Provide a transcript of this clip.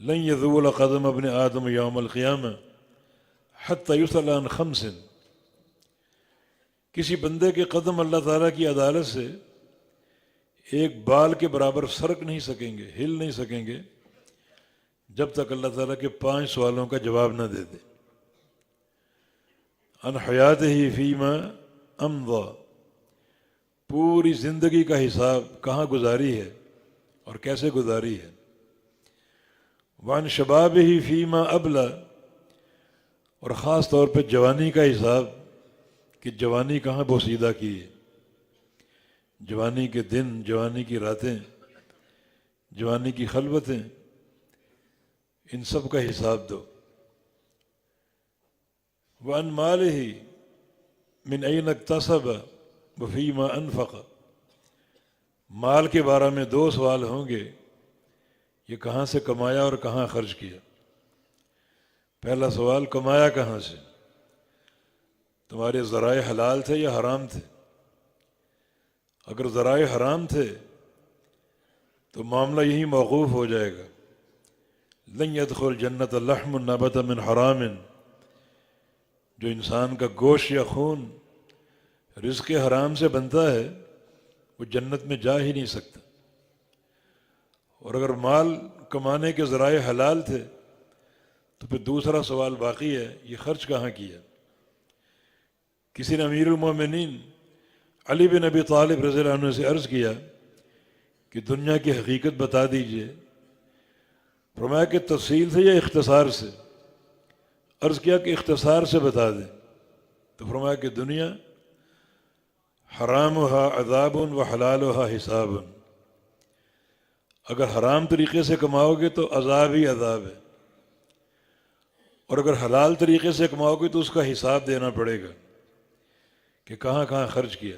لن يذول قدم ابن آدم یوم القیامہ حتی یسأل عن خمس، کسی بندے کے قدم اللہ تعالیٰ کی عدالت سے ایک بال کے برابر سرک نہیں سکیں گے، ہل نہیں سکیں گے، جب تک اللہ تعالیٰ کے 5 سوالوں کا جواب نہ دے دے۔ عن حیاتہ فیما امضی، پوری زندگی کا حساب کہاں گزاری ہے اور کیسے گزاری ہے۔ وعن شبابہ فیما ابلی، اور خاص طور پہ جوانی کا حساب کہ جوانی کہاں بوسیدہ کی ہے، جوانی کے دن، جوانی کی راتیں، جوانی کی خلوتیں، ان سب کا حساب دو۔ وعن مالہ من این اکتسب وفیما انفق، مال کے بارے میں 2 سوال ہوں گے، یہ کہاں سے کمایا اور کہاں خرچ کیا۔ پہلا سوال، کمایا کہاں سے؟ تمہارے ذرائع حلال تھے یا حرام تھے؟ اگر ذرائع حرام تھے تو معاملہ یہی موقوف ہو جائے گا، لن يدخل جنت لحم نبت من حرام، جو انسان کا گوشت یا خون رزق حرام سے بنتا ہے وہ جنت میں جا ہی نہیں سکتا۔ اور اگر مال کمانے کے ذرائع حلال تھے تو پھر دوسرا سوال باقی ہے، یہ خرچ کہاں کیا؟ کسی نے امیر المومنین علی بن ابی طالب رضی اللہ عنہ سے عرض کیا کہ دنیا کی حقیقت بتا دیجئے۔ فرمایا کہ تفصیل سے یا اختصار سے؟ عرض کیا کہ اختصار سے بتا دیں۔ تو فرمایا کہ دنیا حرامها عذاب و حلالها حساب، اگر حرام طریقے سے کماؤ گے تو عذاب ہی عذاب ہے، اور اگر حلال طریقے سے کماؤ گے تو اس کا حساب دینا پڑے گا کہ کہاں کہاں خرچ کیا۔